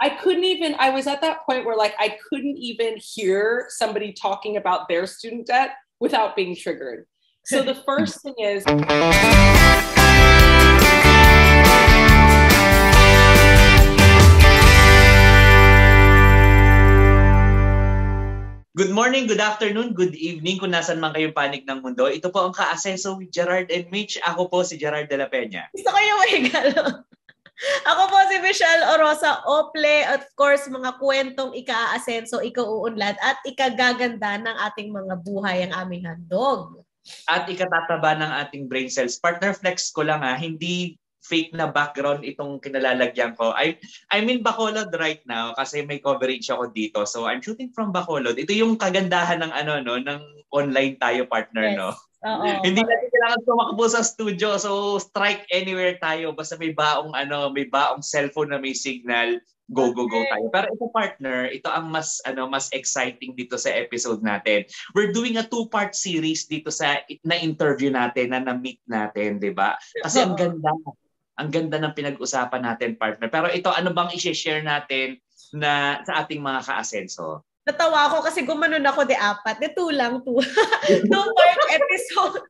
I was at that point where like I couldn't even hear somebody talking about their student debt without being triggered. So the first thing is, good morning, good afternoon, good evening kung nasan man kayong panig ng mundo. Ito po ang Kaasenso with Gerard and Mich. Ako po si Gerard de la Peña. Gusto ko yung mahigalo. Ako po si Michelle Orosa Ople. Of course, mga kwentong ika-asenso, ika-uunlad at ikagaganda ng ating mga buhay ang aming handog. At ikatataba ng ating brain cells. Partner flex ko lang hindi fake na background itong kinalalagyan ko. I'm in Bacolod right now kasi may coverage ako dito. So I'm shooting from Bacolod. Ito yung kagandahan ng ng online tayo, partner, yes. No? Hindi natin kailangan tumakbo sa studio. So strike anywhere tayo basta may baong cellphone na may signal. Go tayo. Pero ito, partner, ito ang mas exciting dito sa episode natin. We're doing a 2-part series dito sa na-interview natin, na na-meet natin, 'di ba? Kasi ang ganda ng pinag-usapan natin, partner. Pero ito, ano bang i-share natin na sa ating mga kaasenso? Natawa ako kasi gumanon ako 4. 2 lang. 2-part episode.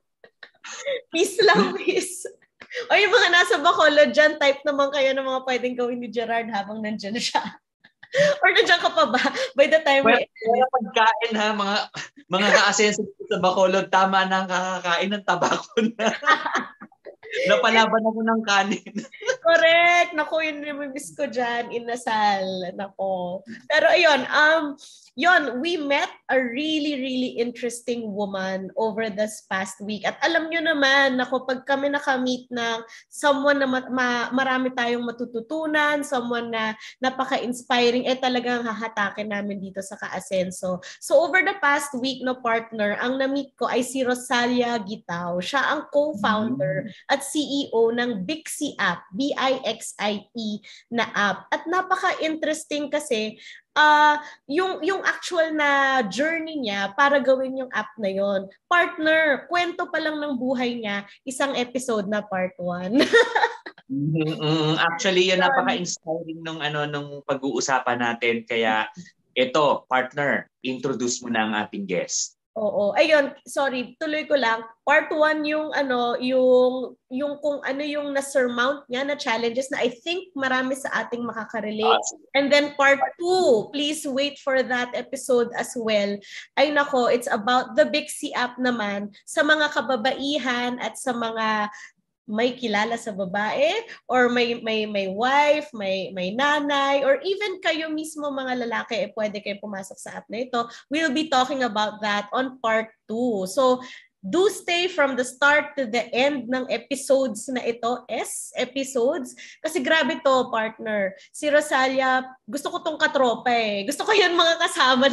Peace lang, peace. O yung mga nasa Bacolod dyan, type naman kayo ng mga pwedeng gawin ni Gerard habang nandyan siya. Or nandiyan ka pa ba? By the time wala pagkain mga kaasenso sa Bacolod, tama na ang kakakain ng tabako na. Napalaban ako ng kanin. Correct. Naku, yun namimiss ko dyan. Inasal. Naku. Pero ayun, we met a really, really interesting woman over this past week. At alam nyo naman, na kapag kami nakamit ng someone na marami tayong matututunan, someone na napaka-inspiring, talagang hahatakin namin dito sa Kaasenso. So over the past week, partner, ang na-meet ko ay si Rosalia Gitao. Siya ang co-founder at CEO ng Bixie app, Bixie na app. At napaka-interesting kasi yung actual na journey niya para gawin yung app na yon. Partner, kwento pa lang ng buhay niya, isang episode na part 1. Actually, yun napaka-inspiring nung pag-uusapan natin. Kaya ito, partner, introduce mo na ang ating guest. Oo. Ayun, sorry, tuloy ko lang. Part 1 yung kung ano yung na-surmount niya na challenges na I think marami sa ating makaka-relate. And then part 2, please wait for that episode as well. Ay nako, it's about the Bixie app naman sa mga kababaihan at sa mga may kilala sa babae or may wife, may nanay, or even kayo mismo mga lalaki, pwede kayo pumasok sa app na ito. We'll be talking about that on part 2. So, do stay from the start to the end ng episodes na ito, episodes. Kasi grabe to, partner. Si Rosalia, gusto ko tong katropa eh. Gusto ko yan mga kasama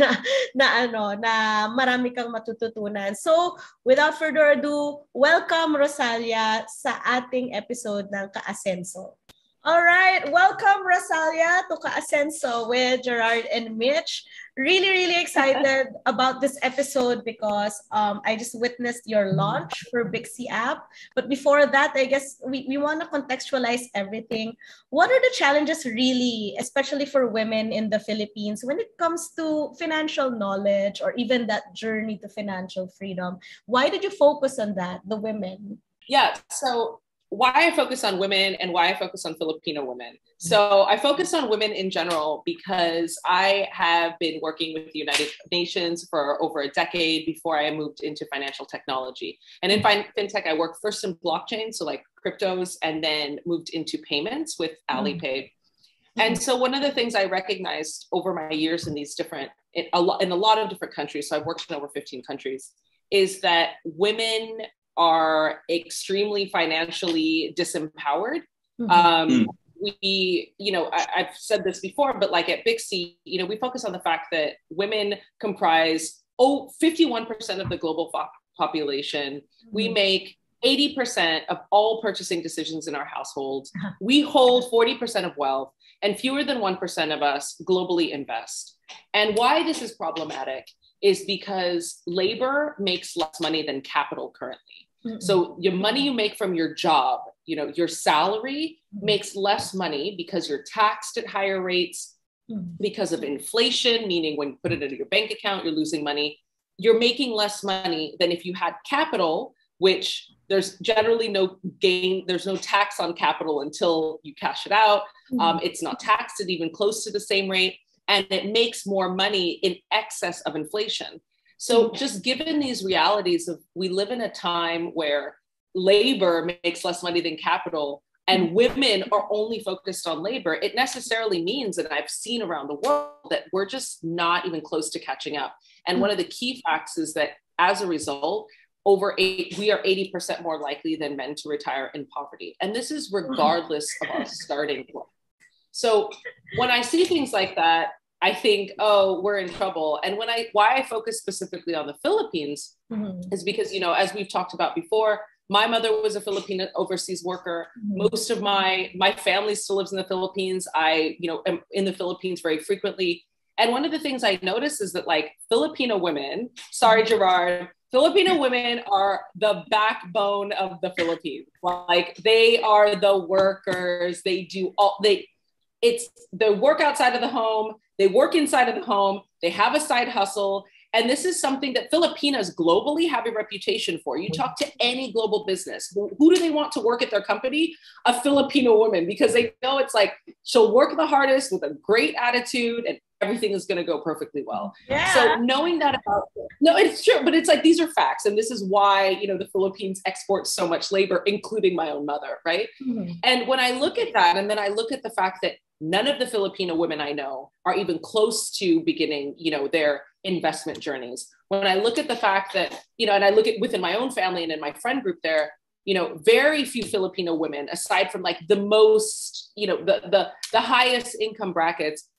na marami kang matututunan. So, without further ado, welcome Rosalia sa ating episode ng Kaasenso. Alright, welcome Rosalia to Kaasenso with Gerard and Mich. Really, really excited about this episode because I just witnessed your launch for Bixie app. But before that, I guess we want to contextualize everything. What are the challenges really, especially for women in the Philippines, when it comes to financial knowledge or even that journey to financial freedom? Why did you focus on that, the women? Yeah, so why I focus on women and why I focus on Filipino women. So I focus on women in general because I have been working with the United Nations for over a decade before I moved into financial technology. And in fintech, I worked first in blockchain, so like cryptos, and then moved into payments with Alipay. And so one of the things I recognized over my years in a lot of different countries, so I've worked in over 15 countries, is that women are extremely financially disempowered. I've said this before, but like at Bixie, we focus on the fact that women comprise 51% of the global population. We make 80% of all purchasing decisions in our households. We hold 40% of wealth, and fewer than 1% of us globally invest. And why this is problematic is because labor makes less money than capital currently. So your money you make from your job, your salary makes less money because you're taxed at higher rates. because of inflation, meaning when you put it into your bank account, you're losing money. You're making less money than if you had capital, which there's generally no gain. There's no tax on capital until you cash it out. It's not taxed at even close to the same rate. And it makes more money in excess of inflation. So just given these realities of we live in a time where labor makes less money than capital, and women are only focused on labor, it necessarily means, and I've seen around the world, that we're just not even close to catching up. And one of the key facts is that as a result, we are 80% more likely than men to retire in poverty. And this is regardless of our starting point. So when I see things like that, I think, oh, we're in trouble. And why I focus specifically on the Philippines is because, as we've talked about before, my mother was a Filipino overseas worker. Most of my family still lives in the Philippines. I, am in the Philippines very frequently. And one of the things I notice is that Filipino women, sorry, Gerard, Filipino women are the backbone of the Philippines. They are the workers. They work outside of the home. They work inside of the home. They have a side hustle. And this is something that Filipinas globally have a reputation for. You talk to any global business, who do they want to work at their company? A Filipino woman, because they know she'll work the hardest with a great attitude and everything is going to go perfectly well. Yeah. So knowing that it's true, but it's these are facts. And this is why, the Philippines exports so much labor, including my own mother, right? And when I look at that, and then I look at the fact that none of the Filipino women I know are even close to beginning, their investment journeys. When I look at the fact that, and I look at within my own family and in my friend group there, very few Filipino women, aside from the most, the highest income brackets,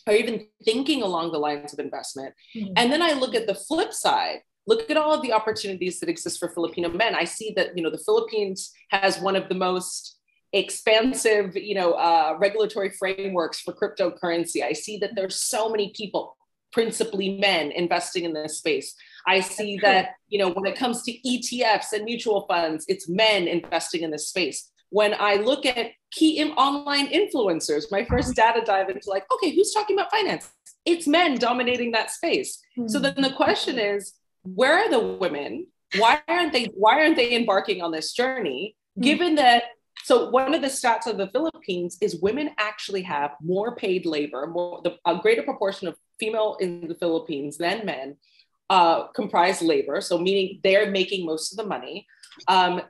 are even thinking along the lines of investment. And then I look at the flip side, look at all of the opportunities that exist for Filipino men. I see that, the Philippines has one of the most expansive, regulatory frameworks for cryptocurrency. I see that there's so many people, principally men, investing in this space. I see that, when it comes to ETFs and mutual funds, it's men investing in this space. When I look at key online influencers, my first data dive into okay, who's talking about finance? It's men dominating that space. So then the question is, where are the women? Why aren't they embarking on this journey? Given that, so one of the stats of the Philippines is women actually have more paid labor, a greater proportion of female in the Philippines than men comprise labor. So meaning they're making most of the money.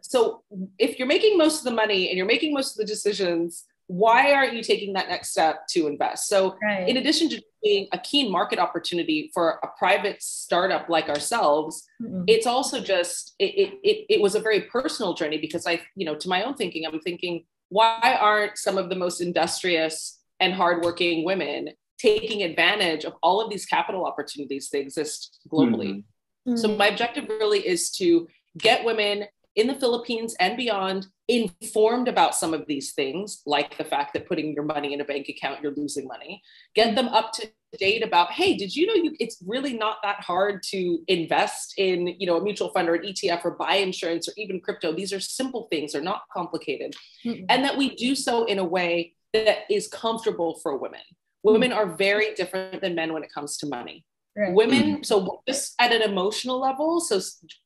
So if you're making most of the money and you're making most of the decisions, why aren't you taking that next step to invest? So in addition to being a keen market opportunity for a private startup like ourselves, it's also just, it was a very personal journey because to my own thinking, I'm thinking, why aren't some of the most industrious and hardworking women taking advantage of all of these capital opportunities that exist globally? So my objective really is to get women in the Philippines and beyond informed about some of these things, like the fact that putting your money in a bank account, you're losing money. Get them up to date about, hey, did you know it's really not that hard to invest in, a mutual fund or an ETF or buy insurance or even crypto. These are simple things, they're not complicated. And that we do so in a way that is comfortable for women. Women are very different than men when it comes to money. Women, so just at an emotional level, so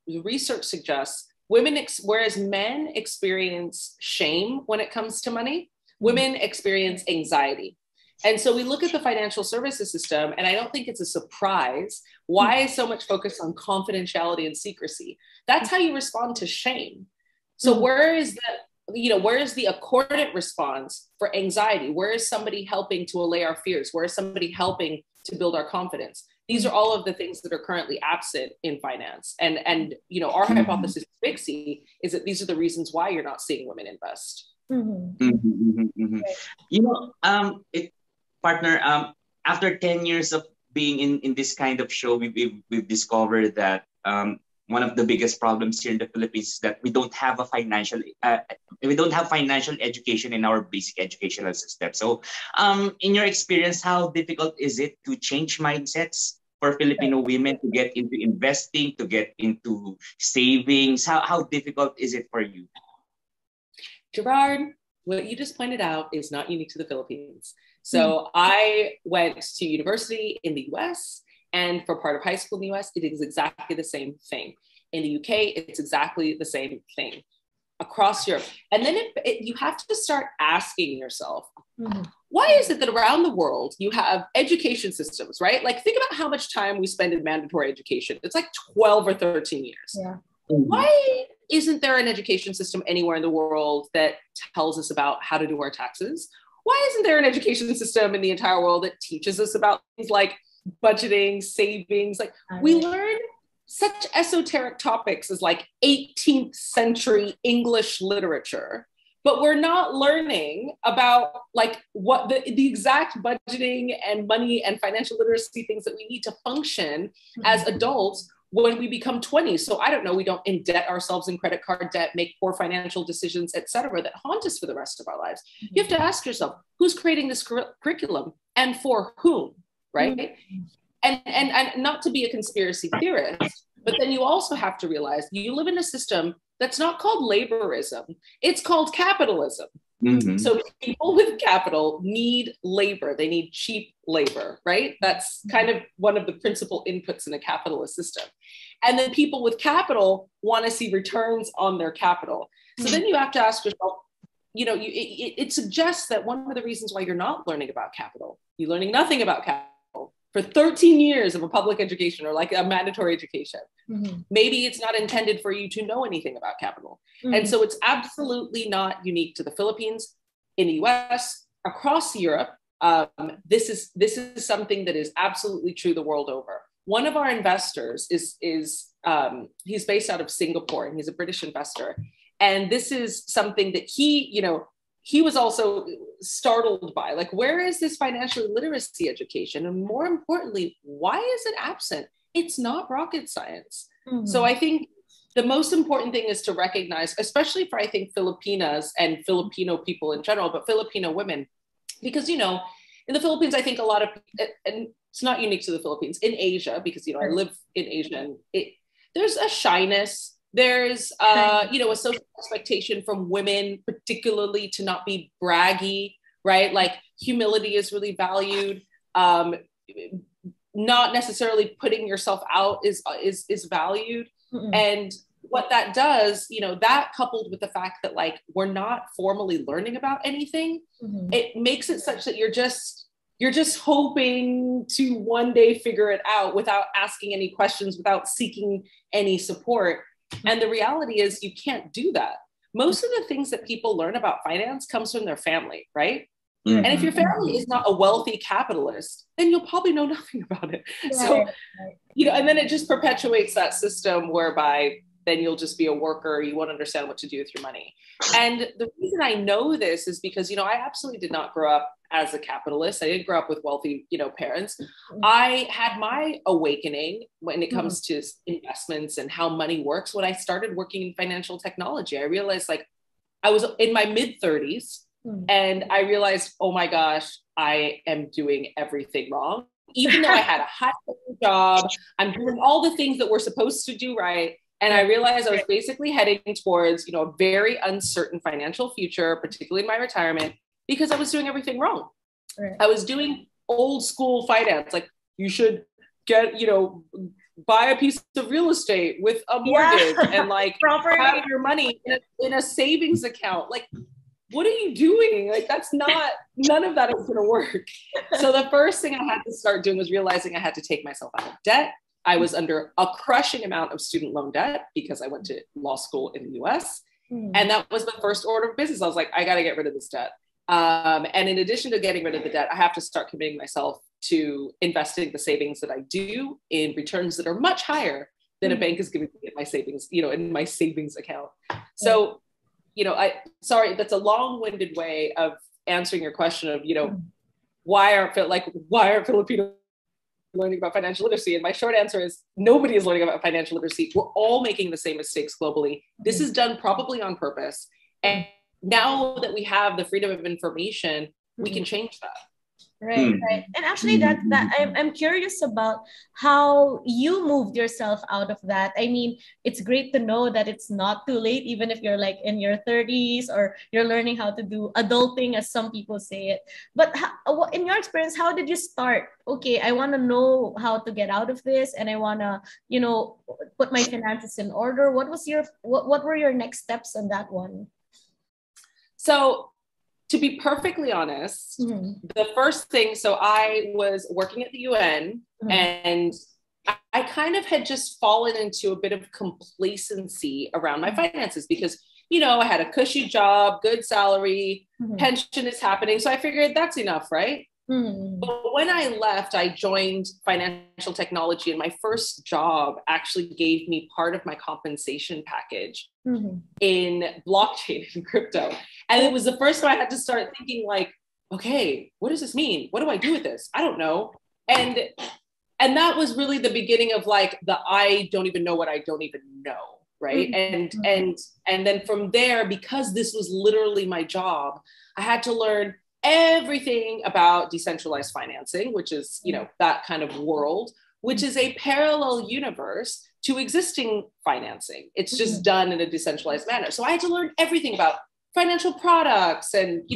the research suggests whereas men experience shame when it comes to money, women experience anxiety. And so we look at the financial services system, and I don't think it's a surprise why is so much focus on confidentiality and secrecy. That's how you respond to shame. So where is the accordant response for anxiety? Where is somebody helping to allay our fears? Where is somebody helping to build our confidence? These are all of the things that are currently absent in finance. And our hypothesis, Bixie, is that these are the reasons why you're not seeing women invest. Partner, after 10 years of being in this kind of show, we've discovered that one of the biggest problems here in the Philippines is that we don't have financial education in our basic educational system. So, in your experience, how difficult is it to change mindsets for Filipino women to get into investing, to get into savings? How difficult is it for you? Gerard, what you just pointed out is not unique to the Philippines. So I went to university in the US, and for part of high school in the US, it is exactly the same thing. In the UK, it's exactly the same thing across Europe. And then you have to start asking yourself, why is it that around the world you have education systems, right? Like think about how much time we spend in mandatory education. It's like 12 or 13 years. Yeah. Why isn't there an education system anywhere in the world that tells us about how to do our taxes? Why isn't there an education system in the entire world that teaches us about things like budgeting, savings? Like we learn such esoteric topics as like 18th century English literature, but we're not learning about like what the exact budgeting and money and financial literacy things that we need to function as adults when we become 20. So I don't know, we don't indebt ourselves in credit card debt, make poor financial decisions, et cetera, that haunt us for the rest of our lives. You have to ask yourself, who's creating this curriculum and for whom, right? And not to be a conspiracy theorist, but then you also have to realize you live in a system that's not called laborism, it's called capitalism. So people with capital need labor, they need cheap labor, right? That's kind of one of the principal inputs in a capitalist system. And then people with capital want to see returns on their capital. So then you have to ask yourself, you know, it suggests that one of the reasons why you're not learning about capital, you're learning nothing about capital for 13 years of a public education or like a mandatory education. Maybe it's not intended for you to know anything about capital. And so it's absolutely not unique to the Philippines, in the US, across Europe. This is something that is absolutely true the world over. One of our investors is he's based out of Singapore, and he's a British investor. And this is something that he was also startled by, like, where is this financial literacy education? And more importantly, why is it absent? It's not rocket science. So I think the most important thing is to recognize, especially for, I think, Filipinas and Filipino people in general, but Filipino women, because, you know, in the Philippines, I think a lot of, and it's not unique to the Philippines, in Asia, because, you know, I live in Asia, and there's a shyness. There's, you know, a social expectation from women, particularly to not be braggy, right? Like humility is really valued. Not necessarily putting yourself out is valued. And what that does, you know, that coupled with the fact that like we're not formally learning about anything, it makes it such that you're just hoping to one day figure it out without asking any questions, without seeking any support. And the reality is you can't do that. Most of the things that people learn about finance comes from their family, right? And if your family is not a wealthy capitalist, then you'll probably know nothing about it. So, you know, and then it just perpetuates that system whereby then you'll just be a worker. You won't understand what to do with your money. And the reason I know this is because, you know, I absolutely did not grow up as a capitalist. I didn't grow up with wealthy, you know, parents. I had my awakening when it comes to investments and how money works when I started working in financial technology. I realized, like, I was in my mid-30s and I realized, oh my gosh, I am doing everything wrong. Even though I had a high-paying job, I'm doing all the things that we're supposed to do right. And I realized I was basically heading towards, you know, a very uncertain financial future, particularly in my retirement, because I was doing everything wrong. I was doing old school finance. Like, you should get, you know, buy a piece of real estate with a mortgage and like have your money in a savings account. Like, what are you doing? Like, that's not, none of that is going to work. So the first thing I had to start doing was realizing I had to take myself out of debt. I was under a crushing amount of student loan debt because I went to law school in the US. And that was the first order of business. I was like, I got to get rid of this debt. And in addition to getting rid of the debt, I have to start committing myself to investing the savings that I do in returns that are much higher than a bank is giving me in my savings, you know, in my savings account. So, you know, sorry, that's a long-winded way of answering your question of, you know, why aren't Filipino learning about financial literacy? And my short answer is nobody is learning about financial literacy. We're all making the same mistakes globally. This is done probably on purpose. And now that we have the freedom of information, we can change that. Right, right. And actually I'm curious about how you moved yourself out of that. I mean, it's great to know that it's not too late, even if you're like in your 30s or you're learning how to do adulting, as some people say it. But in your experience, how did you start? Okay, I want to know how to get out of this, and I want to, put my finances in order. What were your next steps on that one? So, to be perfectly honest, the first thing, so I was working at the UN, and I kind of had just fallen into a bit of complacency around my finances because, I had a cushy job, good salary, pension is happening. So I figured that's enough, right? But when I left, I joined financial technology, and my first job actually gave me part of my compensation package in blockchain and crypto. And it was the first time I had to start thinking like, okay, what does this mean? What do I do with this? I don't know. And that was really the beginning of like I don't even know what I don't even know. Right. And then from there, because this was literally my job, I had to learn everything about decentralized financing, which is, that kind of world, which is a parallel universe to existing financing. It's just done in a decentralized manner. So I had to learn everything about financial products and,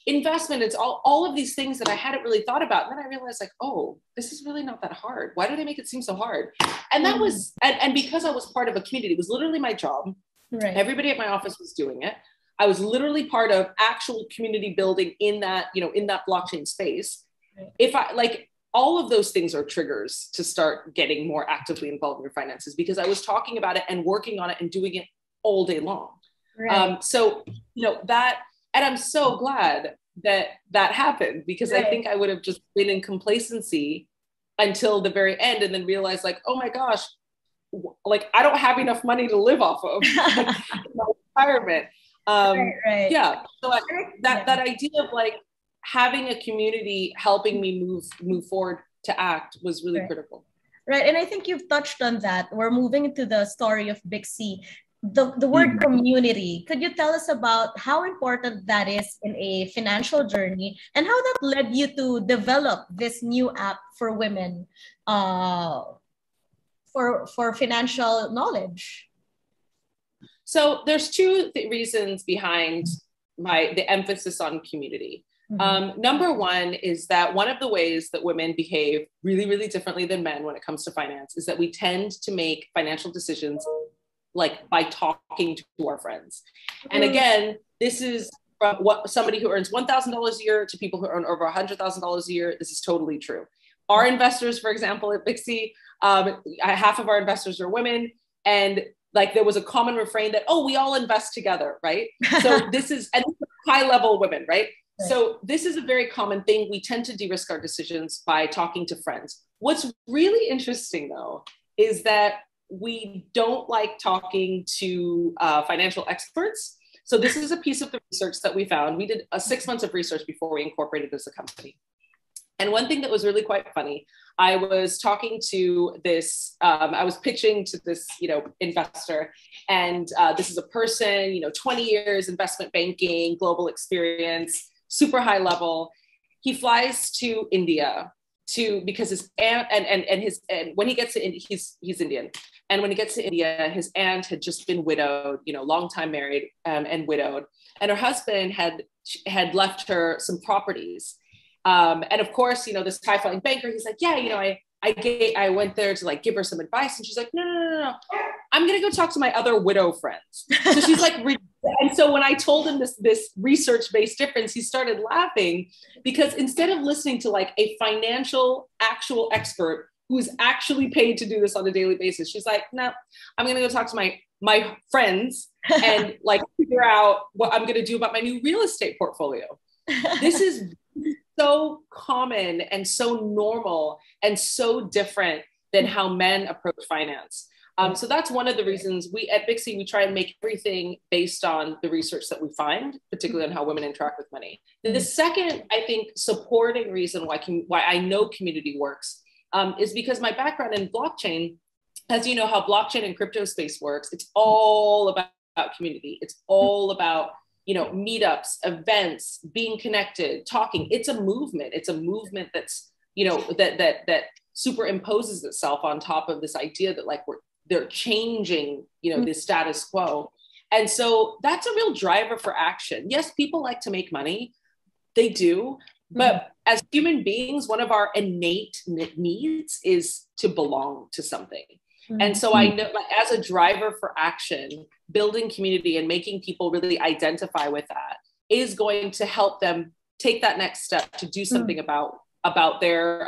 investment. It's all of these things that I hadn't really thought about. And then I realized like, oh, this is really not that hard. Why do they make it seem so hard? And that was, and because I was part of a community, it was literally my job. Right. Everybody at my office was doing it. I was literally part of actual community building in that, in that blockchain space. Right. If I like, all of those things are triggers to start getting more actively involved in your finances, because I was talking about it and working on it and doing it all day long. Right. So, that, and I'm so glad that happened, because I think I would have just been in complacency until the very end and then realized like, oh my gosh, like I don't have enough money to live off of in my retirement. Yeah. So that idea of like having a community helping me move forward to act was really critical. Right. And I think you've touched on that. We're moving into the story of Bixie. The word community. Could you tell us about how important that is in a financial journey and how that led you to develop this new app for women for financial knowledge? So there's two reasons behind the emphasis on community. Number one is that one of the ways that women behave really, really differently than men when it comes to finance is that we tend to make financial decisions like by talking to our friends. And again, this is from somebody who earns $1,000 a year to people who earn over $100,000 a year. This is totally true. Our investors, for example, at Bixie, half of our investors are women, and like there was a common refrain that, oh, we all invest together, right? So this is high level women, right? So this is a very common thing. We tend to de-risk our decisions by talking to friends. What's really interesting though, is that we don't like talking to financial experts. So this is a piece of the research that we found. We did 6 months of research before we incorporated as a company. And one thing that was really quite funny, I was talking to this, I was pitching to this, investor, and this is a person, 20 years investment banking, global experience, super high level. He flies to India because his aunt and when he gets to India, he's Indian. And when he gets to India, his aunt had just been widowed, long time married and widowed. And her husband had left her some properties. And of course, this high flying banker, he's like, yeah, I went there to like give her some advice. And she's like, no. I'm going to go talk to my other widow friends. So she's like, and so when I told him this research-based difference, he started laughing, because instead of listening to like a financial actual expert who's actually paid to do this on a daily basis, she's like, no, I'm going to go talk to my friends and like figure out what I'm going to do about my new real estate portfolio. This is so common and so normal and so different than how men approach finance. So that's one of the reasons we at Bixie, we try and make everything based on the research that we find, particularly on how women interact with money. The second, I think, supporting reason why I know community works is because my background in blockchain, as you know, how blockchain and crypto space works, it's all about community. It's all about meetups, events, being connected, talking. It's a movement. It's a movement that's, that superimposes itself on top of this idea that like they're changing, the status quo. And so that's a real driver for action. Yes, people like to make money. They do. But as human beings, one of our innate needs is to belong to something. And so I know, like, as a driver for action, building community and making people really identify with that is going to help them take that next step to do something about their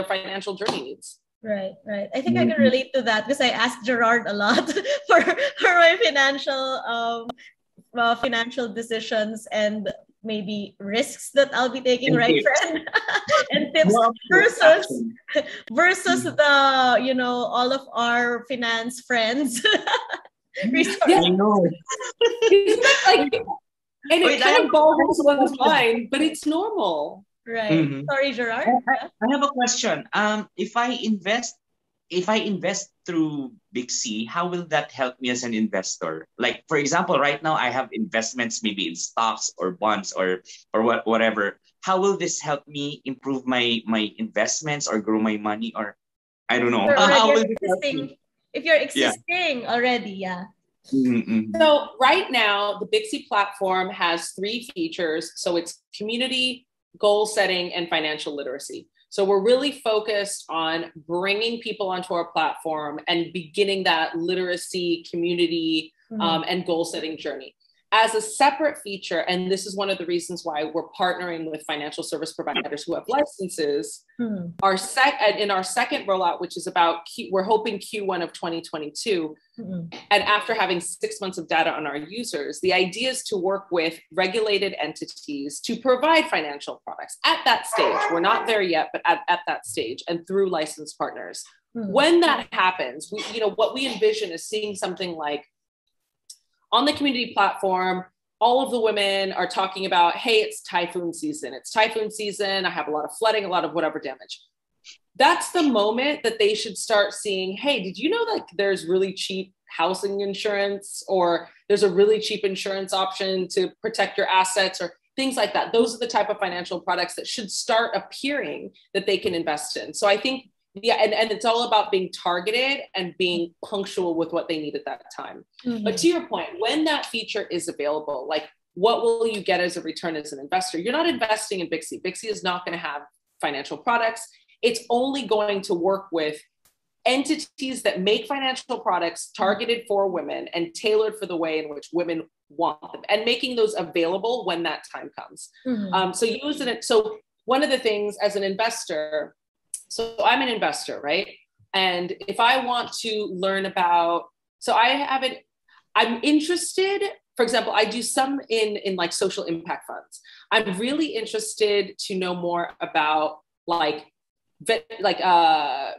financial journeys. Right. I think I can relate to that because I asked Gerard a lot for my financial decisions and maybe risks that I'll be taking, right, friend? And tips versus the, all of our finance friends. Yeah, I know. And it kind of boggles one's mind, but it's normal. Right. Sorry, Gerard. I have a question. If I invest through Bixie, how will that help me as an investor? Like, for example, right now I have investments maybe in stocks or bonds or whatever. How will this help me improve my investments or grow my money? Or I don't know. If you're existing already, yeah. So right now, the Bixie platform has 3 features. So it's community, goal setting, and financial literacy. So we're really focused on bringing people onto our platform and beginning that literacy, community, and goal setting journey. As a separate feature, and this is one of the reasons why we're partnering with financial service providers who have licenses, in our second rollout, which is we're hoping Q1 of 2022, and after having 6 months of data on our users, the idea is to work with regulated entities to provide financial products at that stage. We're not there yet, but at that stage, and through licensed partners. When that happens, what we envision is seeing something like, on the community platform, all of the women are talking about, hey, it's typhoon season. It's typhoon season. I have a lot of flooding, a lot of whatever damage. That's the moment that they should start seeing, hey, did you know that there's really cheap housing insurance, or there's a really cheap insurance option to protect your assets, or things like that? Those are the type of financial products that should start appearing that they can invest in. So I think, and it's all about being targeted and being punctual with what they need at that time. But to your point, when that feature is available, like, what will you get as a return as an investor? You're not investing in Bixie. Bixie is not going to have financial products. It's only going to work with entities that make financial products targeted for women and tailored for the way in which women want them, and making those available when that time comes. So using it. So one of the things as an investor, so I'm an investor, right? And if I want to learn about, I'm interested, for example, I do some in like social impact funds. I'm really interested to know more about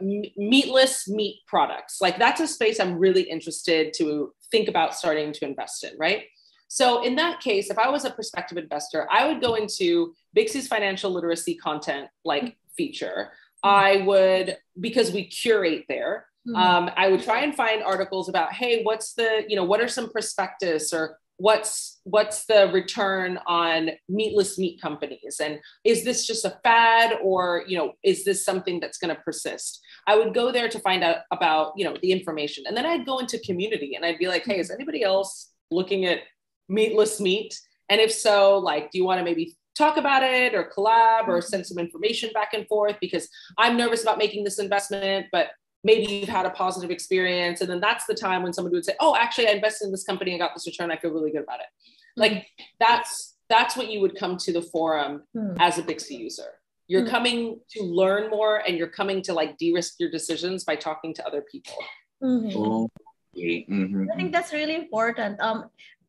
meatless meat products. Like, that's a space I'm really interested to think about starting to invest in, right? So in that case, if I was a prospective investor, I would go into Bixie's financial literacy content feature. I would, because we curate there, I would try and find articles about, hey, what are some prospectus, or what's the return on meatless meat companies? And is this just a fad, or, is this something that's going to persist? I would go there to find out about, the information. And then I'd go into community and I'd be like, hey, is anybody else looking at meatless meat? And if so, do you want to maybe talk about it or collab or send some information back and forth, because I'm nervous about making this investment, but maybe you've had a positive experience. And then that's the time when somebody would say, oh, actually I invested in this company and got this return. I feel really good about it. That's what you would come to the forum as a Bixie user. You're coming to learn more, and you're coming to de-risk your decisions by talking to other people. I think that's really important.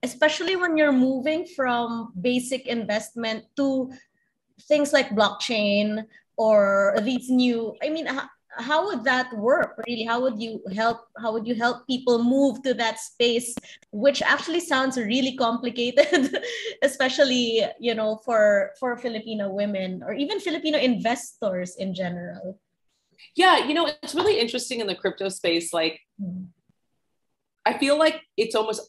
Especially when you're moving from basic investment to things like blockchain or these new, how would that work really? How would you help people move to that space, which actually sounds really complicated, especially, for Filipino women or even Filipino investors in general? Yeah, it's really interesting in the crypto space. I feel like it's almost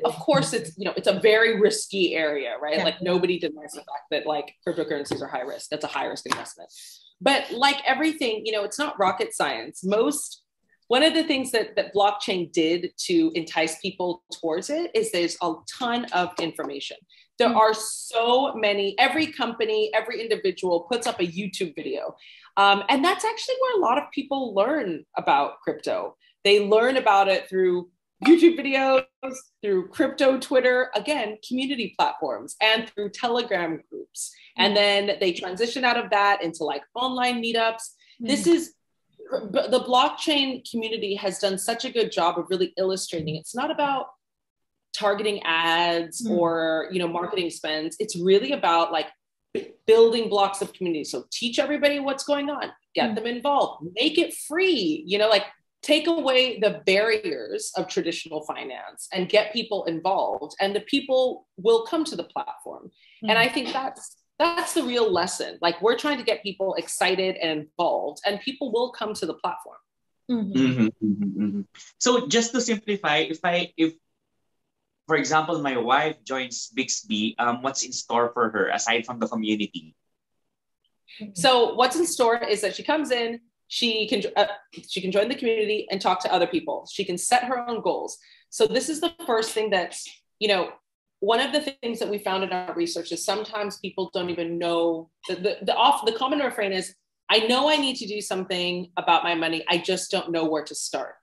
of course, it's a very risky area, right? Yeah. Like nobody denies the fact that like cryptocurrencies are high risk. That's a high risk investment. But like everything, it's not rocket science. One of the things that blockchain did to entice people towards it is there's a ton of information. There are so many, every company, every individual puts up a YouTube video. And that's actually where a lot of people learn about crypto. They learn about it through YouTube videos, through crypto Twitter, again, community platforms, and through Telegram groups. And then they transition out of that into like online meetups. The blockchain community has done such a good job of really illustrating it's not about targeting ads or marketing spends. It's really about like building blocks of community. So teach everybody what's going on, get them involved, make it free, like take away the barriers of traditional finance and get people involved, and the people will come to the platform. And I think that's the real lesson. Like we're trying to get people excited and involved, and people will come to the platform. So just to simplify, if for example, my wife joins Bixby, what's in store for her aside from the community? So what's in store is that she comes in, she can join the community and talk to other people. She can set her own goals. So this is the first thing that's, one of the things that we found in our research is sometimes people don't even know the common refrain is, I know I need to do something about my money. I just don't know where to start.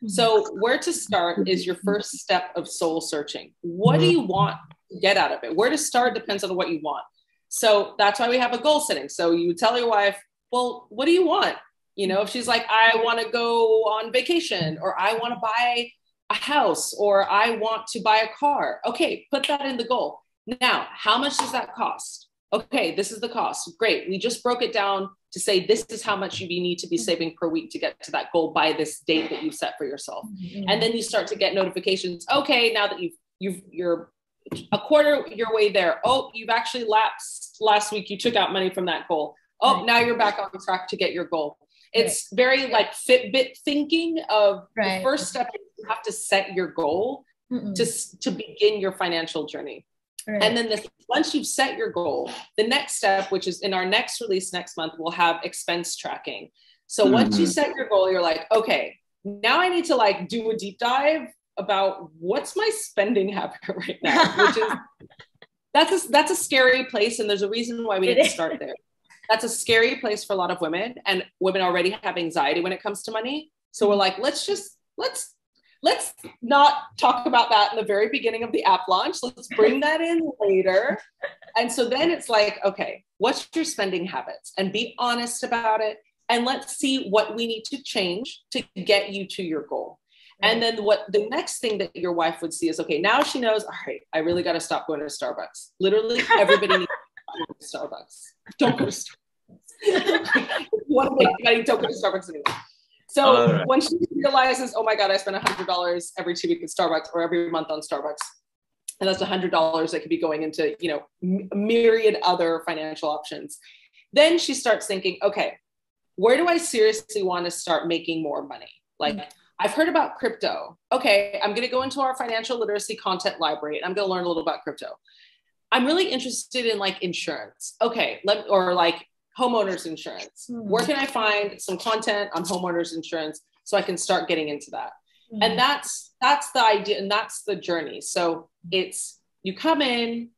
So where to start is your first step of soul searching. What do you want to get out of it? Where to start depends on what you want. So that's why we have a goal setting. So you tell your wife, well, what do you want? If she's like, I want to go on vacation, or I want to buy a house, or I want to buy a car. Okay, put that in the goal. Now, how much does that cost? Okay, this is the cost. Great. We just broke it down to say this is how much you need to be saving per week to get to that goal by this date that you set for yourself. And then you start to get notifications. Okay, now that you're a quarter your way there. Oh, you've actually lapsed last week. You took out money from that goal. Oh, now you're back on track to get your goal. It's very like Fitbit thinking of the first step is you have to set your goal to begin your financial journey. And then once you've set your goal, the next step, which is in our next release next month, we'll have expense tracking. So once you set your goal, you're like, okay, now I need to like do a deep dive about what's my spending habit right now, which is that's a scary place. And there's a reason why we didn't start there. That's a scary place for a lot of women, and women already have anxiety when it comes to money. So we're like, let's not talk about that in the very beginning of the app launch. Let's bring that in later. And so then it's like, okay, what's your spending habits? And be honest about it. And let's see what we need to change to get you to your goal. And then what the next thing that your wife would see is, okay, now she knows, all right, I really got to stop going to Starbucks. Literally everybody needs to go to Starbucks. Don't go to Starbucks. If you want to make money, don't go to Starbucks anymore. So when she realizes, oh my God, I spend $100 every 2 weeks at Starbucks or every month on Starbucks, and that's $100 that could be going into, a myriad other financial options. Then she starts thinking, okay, where do I seriously want to start making more money? Like I've heard about crypto. Okay, I'm going to go into our financial literacy content library and I'm going to learn a little about crypto. I'm really interested in like insurance. Okay, or like homeowners insurance. Where can I find some content on homeowners insurance so I can start getting into that? And that's the idea, and that's the journey. So it's, you come in,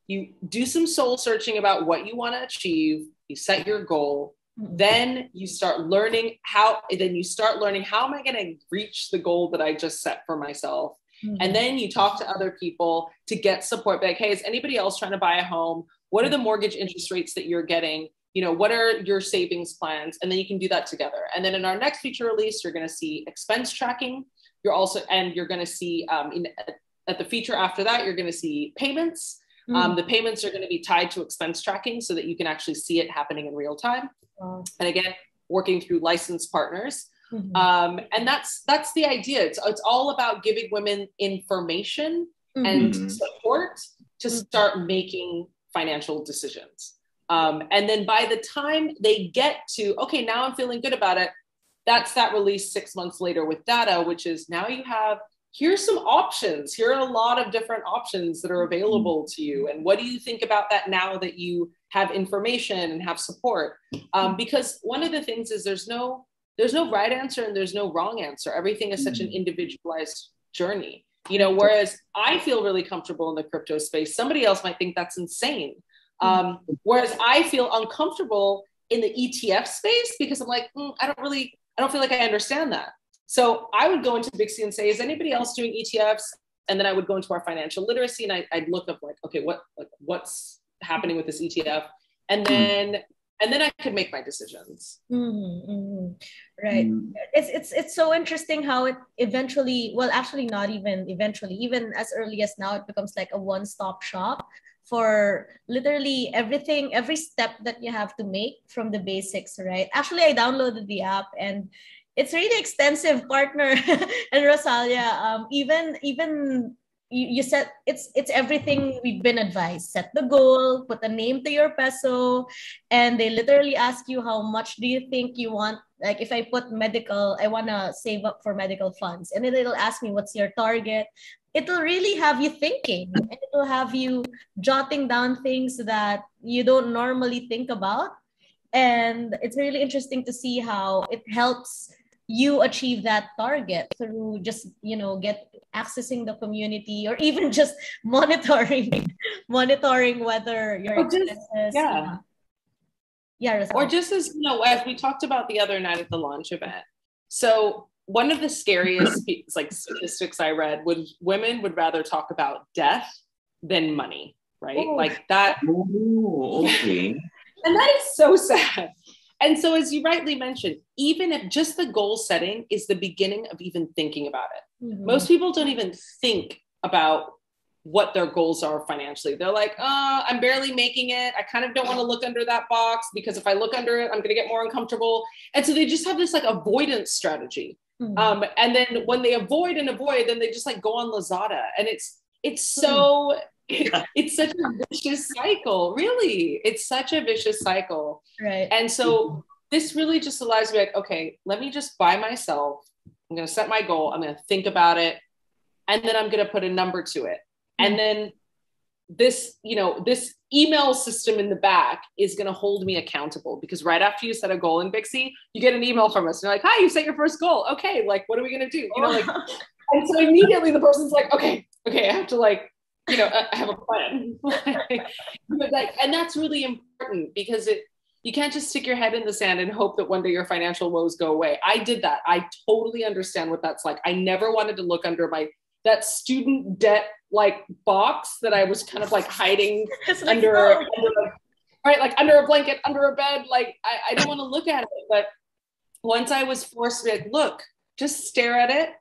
you do some soul searching about what you want to achieve, you set your goal, then you start learning how am I going to reach the goal that I just set for myself? And then you talk to other people to get support. Like, hey, is anybody else trying to buy a home? What are the mortgage interest rates that you're getting? What are your savings plans? And then you can do that together. And then in our next feature release, you're going to see expense tracking. You're going to see at the feature after that, you're going to see payments. The payments are going to be tied to expense tracking so that you can actually see it happening in real time. And again, working through licensed partners. And that's the idea. It's all about giving women information and support to start making financial decisions. And then by the time they get to, okay, now I'm feeling good about it, that's that release 6 months later with data, which is now you have here's some options. Here are a lot of different options that are available to you. And what do you think about that now that you have information and have support? Because one of the things is there's no right answer and there's no wrong answer. Everything is such an individualized journey. You know, whereas I feel really comfortable in the crypto space, somebody else might think that's insane. Whereas I feel uncomfortable in the ETF space because I'm like, I don't feel like I understand that. So I would go into Bixie and say, is anybody else doing ETFs? And then I would go into our financial literacy and I'd look up like, okay, what's happening with this ETF? And then I could make my decisions. Right. It's so interesting how it eventually, well, actually not even eventually, even as early as now, it becomes like a one-stop shop for literally everything, every step that you have to make from the basics, right? Actually, I downloaded the app and it's really extensive, partner. And Rosalia, even you said it's everything we've been advised. Set the goal, put a name to your peso, and they literally ask you how much do you think you want. Like if I put medical, I want to save up for medical funds, and then it'll ask me what's your target. It'll really have you thinking, and it'll have you jotting down things that you don't normally think about. And it's really interesting to see how it helps you achieve that target through just, get accessing the community or even just monitoring whether your expenses. Or just as, as we talked about the other night at the launch event. So one of the scariest statistics I read was women would rather talk about death than money, right? Ooh. Like that. Ooh, okay. And that is so sad. And so, as you rightly mentioned, even if just the goal setting is the beginning of even thinking about it, most people don't even think about what their goals are financially. They're like, I'm barely making it. I kind of don't want to look under that box because if I look under it, I'm going to get more uncomfortable. And so they just have this like avoidance strategy. And then when they avoid, then they just like go on Lazada. And it's so... it's such a vicious cycle, really. It's such a vicious cycle. Right. And so this really just allows me like, okay, let me just buy myself. I'm going to set my goal. I'm going to think about it. And then I'm going to put a number to it. And then this email system in the back is going to hold me accountable because right after you set a goal in Bixie, you get an email from us. And you're like, hi, you set your first goal. Okay. Like, what are we going to do? And so immediately the person's like, okay, I have to I have a plan. And that's really important because you can't just stick your head in the sand and hope that one day your financial woes go away. I did that. I totally understand what that's like. I never wanted to look under that student debt box that I was kind of hiding under a blanket, under a bed. I didn't want to look at it. But once I was forced to be look, just stare at it,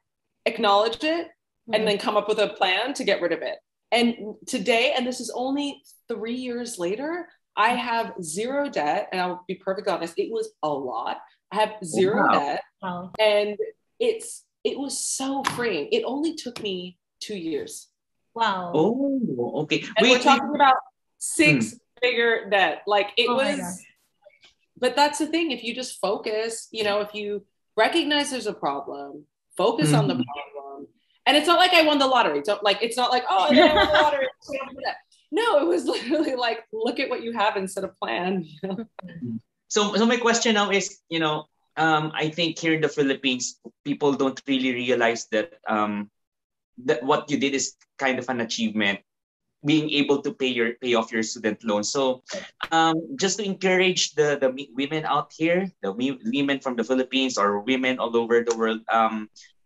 acknowledge it, and then come up with a plan to get rid of it. And today, and this is only 3 years later, I have zero debt. And I'll be perfectly honest, it was a lot. I have zero debt. Wow. And it was so freeing. It only took me 2 years. Wow. Oh, okay. And we're talking about six-figure debt. But that's the thing. If you just focus, if you recognize there's a problem, focus on the problem. And it's not like I won the lottery. It's not like, oh, I won the lottery. No, it was literally look at what you have and set a plan. So my question now is, I think here in the Philippines, people don't really realize that that what you did is kind of an achievement, being able to pay off your student loan. So just to encourage the women out here, the women from the Philippines or women all over the world,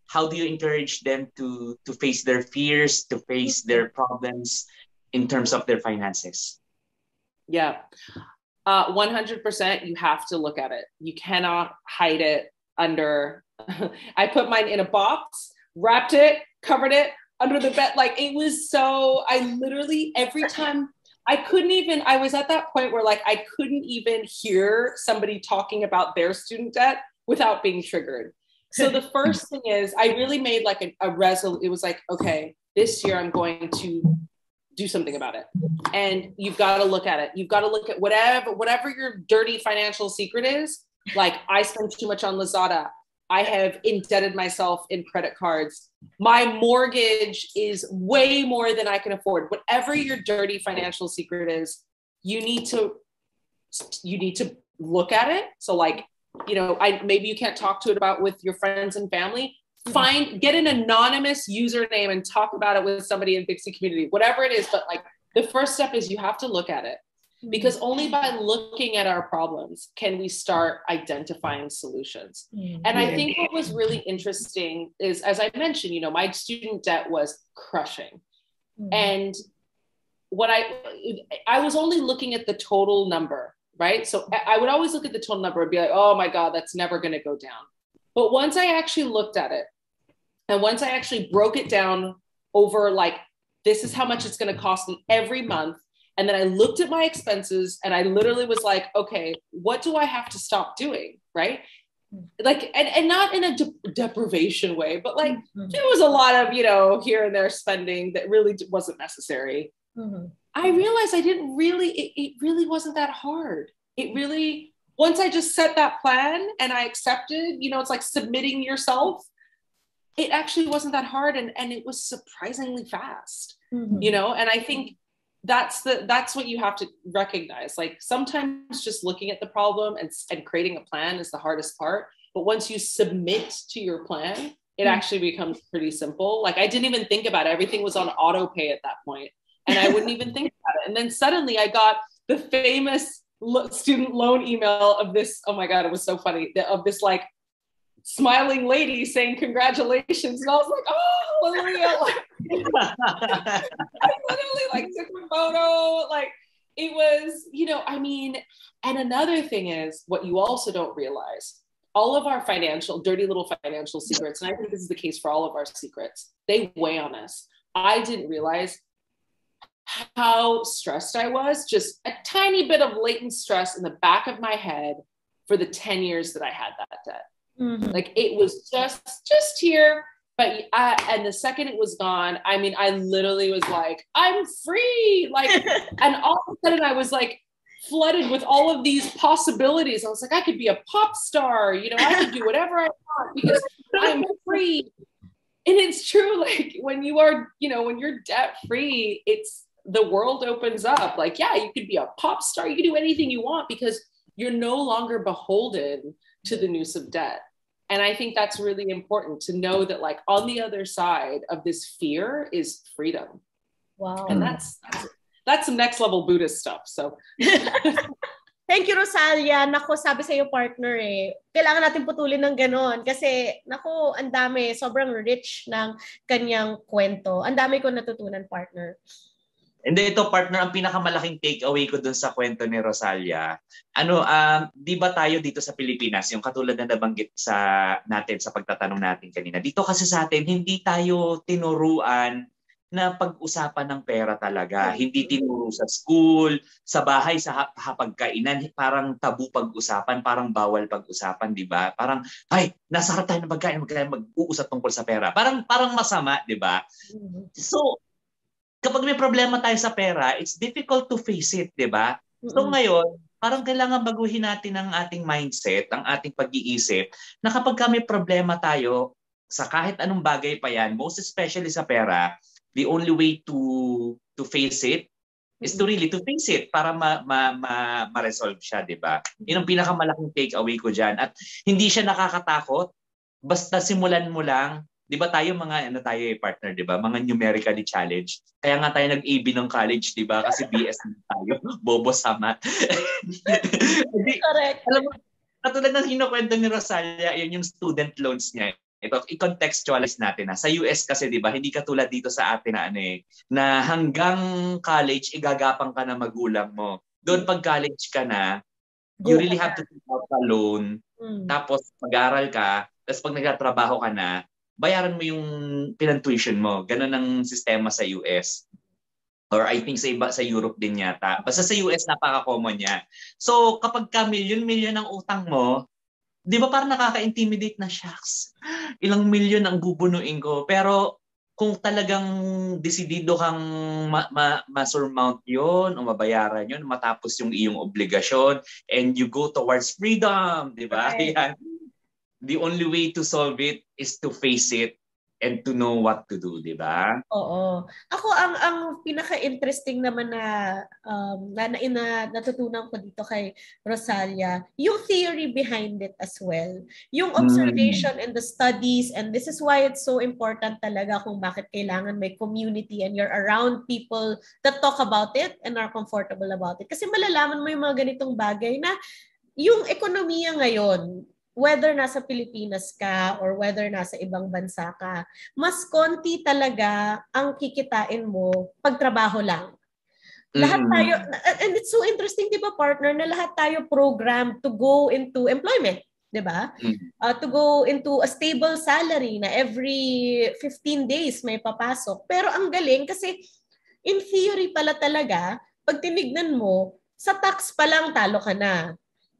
how do you encourage them to face their fears, to face their problems in terms of their finances? Yeah, 100%. You have to look at it. You cannot hide it under. I put mine in a box, wrapped it, covered it under the bed. It was so. I literally every time I was at that point where I couldn't even hear somebody talking about their student debt without being triggered. So the first thing is I really made a resolution. It was okay, this year I'm going to do something about it. And you've got to look at it. You've got to look at whatever your dirty financial secret is. I spend too much on Lazada. I have indebted myself in credit cards. My mortgage is way more than I can afford. Whatever your dirty financial secret is, you need to look at it. So like, maybe you can't talk to it about with your friends and family. Get an anonymous username and talk about it with somebody in Bixie community, whatever it is. But like the first step is you have to look at it. Because only by looking at our problems can we start identifying solutions. And I think what was really interesting is, as I mentioned, my student debt was crushing. And what I was only looking at the total number, right? So I would always look at the total number and be like, oh my God, that's never going to go down. But once I actually looked at it, and once I actually broke it down over like, this is how much it's going to cost me every month. And then I looked at my expenses and I literally was like, okay, what do I have to stop doing? Right. Like, and not in a deprivation way, but like there was a lot of, here and there spending that really wasn't necessary. I realized it really wasn't that hard. It really, once I just set that plan and I accepted, it's like submitting yourself, it actually wasn't that hard. And it was surprisingly fast, and I think that's what you have to recognize. Like sometimes just looking at the problem and creating a plan is the hardest part. But once you submit to your plan, it actually becomes pretty simple. Like I didn't even think about it. Everything was on auto pay at that point, and I wouldn't even think about it. And then suddenly I got the famous student loan email of this. Oh my God, it was so funny. Of this like smiling lady saying congratulations, and I was like, oh, hallelujah! Like, I literally like took a photo. Like it was, And another thing is what you also don't realize: all of our dirty little financial secrets, and I think this is the case for all of our secrets, they weigh on us. I didn't realize how stressed I was. Just a tiny bit of latent stress in the back of my head for the 10 years that I had that debt. Like it was just here, but and the second it was gone, I literally was like, I'm free. Like, and all of a sudden I was like flooded with all of these possibilities. I was like, I could be a pop star, I could do whatever I want because I'm free. And it's true. Like when you are, when you're debt free, the world opens up. Like, yeah, you could be a pop star. You can do anything you want because you're no longer beholden to the noose of debt. And I think that's really important to know that like on the other side of this fear is freedom. Wow. And that's some next level Buddhist stuff. So thank you, Rosalia. Naku, sabi sa iyo partner kailangan natin putulin ng ganon kasi naku, ang dami, sobrang rich ng kanyang kwento. Ang dami ko natutunan, partner. Hindi, ito partner, ang pinakamalaking takeaway ko dun sa kwento ni Rosalia. Di ba tayo dito sa Pilipinas, yung katulad na nabanggit natin sa pagtatanong natin kanina, dito kasi sa atin, hindi tayo tinuruan na pag-usapan ng pera talaga. Hindi tinuro sa school, sa bahay, sa hapagkainan, parang tabu pag-usapan, parang bawal pag-usapan, di ba? Parang, ay, nasa harap tayo ng mag-uusap tungkol sa pera. Parang masama, di ba? So, kapag may problema tayo sa pera, it's difficult to face it, di ba? So ngayon, parang kailangan baguhin natin ang ating mindset, ang ating pag-iisip, na kapag may problema tayo sa kahit anong bagay pa yan, most especially sa pera, the only way to face it is to face it para ma-resolve siya, di ba? Yun ang pinakamalaking takeaway ko dyan. At hindi siya nakakatakot, basta simulan mo lang. Di ba tayo partner, di ba? Mga numerically challenged. Kaya nga tayo nag-AB ng college, di ba? Kasi BS na tayo. Bobo sama. Correct. Alam mo, katulad ng kinukwento ni Rosalia, yun yung student loans niya. Ito, i-contextualize natin. Sa US kasi, di ba, hindi katulad dito sa atin na hanggang college, igagapang ka na magulang mo. Doon pag college ka na, you really have to take out a loan. Tapos mag-aral ka. Tapos pag nagtatrabaho ka na, bayaran mo yung pinantuition mo. Ganun ang sistema sa US. Or I think sa Europe din yata. Basta sa US, napaka-common niya. So, kapag ka milyon-milyon ang utang mo, di ba parang nakaka-intimidate na, shucks, ilang milyon ang bubunuin ko. Pero kung talagang desidido kang ma-surmount yun o mabayaran yun, matapos yung iyong obligasyon, and you go towards freedom, di ba? Right. Yan. the only way to solve it is to face it and to know what to do, di ba? Oo. Ako ang pinaka-interesting naman na natutunan ko dito kay Rosalia, yung theory behind it as well. Yung observation and the studies, and this is why it's so important talaga kung bakit kailangan may community and you're around people that talk about it and are comfortable about it. Kasi malalaman mo yung mga ganitong bagay na yung ekonomiya ngayon, whether nasa Pilipinas ka or whether nasa ibang bansa ka, mas konti talaga ang kikitain mo pag trabaho lang. Lahat tayo, and it's so interesting, di ba, partner, na lahat tayo programmed to go into employment, di ba? To go into a stable salary na every 15 days may papasok. Pero ang galing kasi in theory pala talaga, pag tinignan mo, sa tax pa lang talo ka na.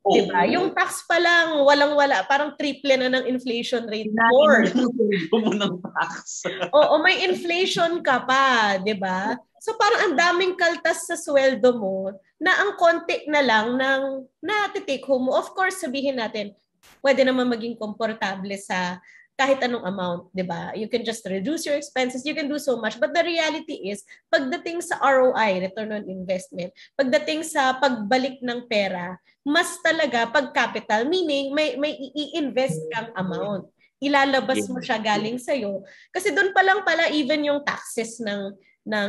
Diba? Yung tax pa lang, walang-wala. Parang triple na ng inflation rate. Mo ng tax. Oo, may inflation ka pa. Diba? So parang ang daming kaltas sa sweldo mo na ang konti na lang ng na-take home mo. Of course, sabihin natin, pwede naman maging komportable sa kahit anong amount, di ba? You can just reduce your expenses, you can do so much. But the reality is, pagdating sa ROI, return on investment, pagdating sa pagbalik ng pera, mas talaga pag capital, meaning may i-invest kang amount. Ilalabas mo siya galing sa'yo. Kasi doon pa lang pala even yung taxes ng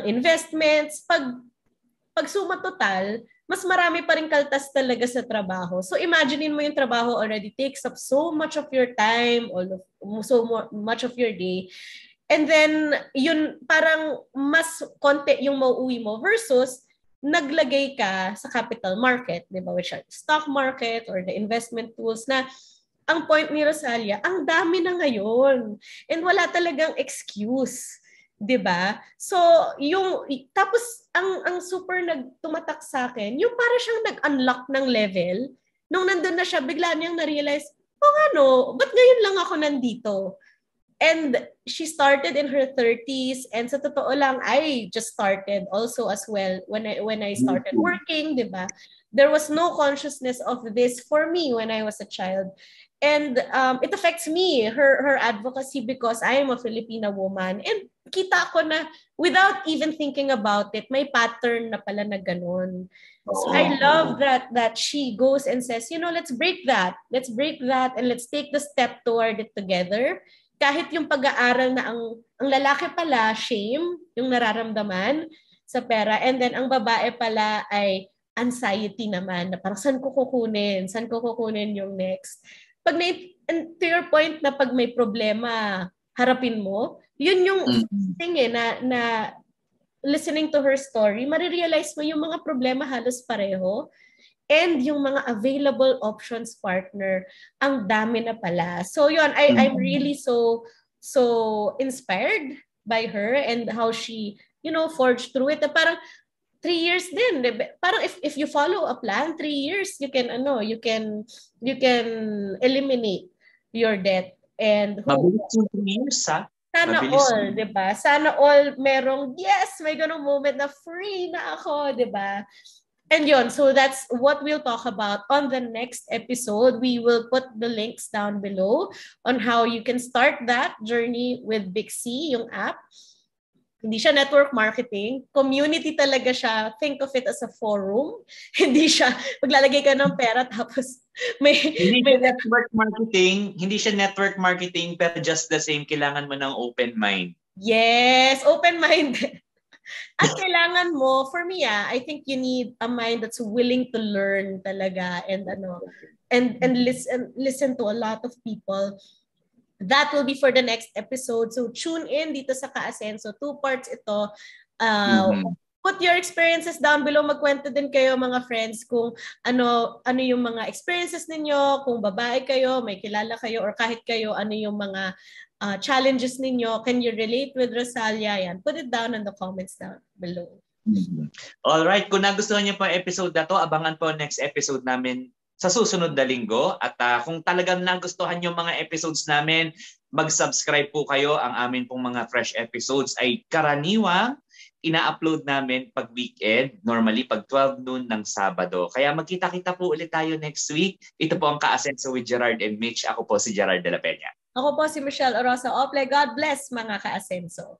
investments, pag suma total, mas marami pa rin kaltas talaga sa trabaho. So imaginein mo yung trabaho already takes up so much of your time, much of your day. And then, yun parang mas konti yung mauuwi mo versus naglagay ka sa capital market, di ba? Which are stock market or the investment tools na ang point ni Rosalia, ang dami na ngayon. And wala talagang excuse. 'Di ba? So, tapos ang super nagtumatak sa akin, yung para siyang nag-unlock ng level. Nung nandun na siya, bigla niyang na-realize, ba't ngayon lang ako nandito? And she started in her 30s, and sa totoo lang, I just started also as well when I started working, 'di ba? There was no consciousness of this for me when I was a child. And it affects me, her advocacy, because I am a Filipino woman. And kita ko na without even thinking about it, may pattern na pala na ganun. So I love that she goes and says, let's break that. Let's break that and let's take the step toward it together. Kahit yung pag-aaral na ang lalaki pala, shame, yung nararamdaman sa pera. And then ang babae pala ay anxiety naman. Na parang saan ko kukunin yung next. And to your point na pag may problema, harapin mo, yun yung thing na listening to her story, marirealize mo yung mga problema halos pareho and yung mga available options, partner, ang dami na pala. So yun, I'm really so inspired by her and how she, forged through it. Parang 3 years din. Parang if you follow a plan, 3 years, you can eliminate your debt. And mabilis yung 3 years, ha? Sana all, 'di ba? Sana all merong, yes, may ganung moment na free na ako, 'di ba? And yun, so that's what we'll talk about on the next episode. We will put the links down below on how you can start that journey with Bixie, yung app. Hindi siya network marketing. Community talaga siya. Think of it as a forum. Hindi siya, maglalagay ka ng pera tapos Hindi siya network marketing, pero just the same, kailangan mo ng open mind. Yes, open mind. At kailangan mo, for me, I think you need a mind that's willing to learn talaga and listen to a lot of people. That will be for the next episode. So tune in dito sa Kaasenso. 2 parts ito. Put your experiences down below. Magkwento din kayo, mga friends, kung ano yung mga experiences ninyo, kung babae kayo, may kilala kayo, or kahit kayo, ano yung mga challenges ninyo. Can you relate with Rosalia? Yan. Put it down in the comments down below. Alright. Kung nagustuhan niyo po ang episode na to, abangan po next episode namin sa susunod na linggo. At kung talagang nagustuhan yung mga episodes namin, mag-subscribe po kayo. Ang amin pong mga fresh episodes ay karaniwang ina-upload namin pag weekend, normally pag 12 noon ng Sabado. Kaya magkita-kita po ulit tayo next week. Ito po ang Kaasenso with Gerard and Mich. Ako po si Gerard de la Peña. Ako po si Michelle Orosa Ople. God bless mga Kaasenso.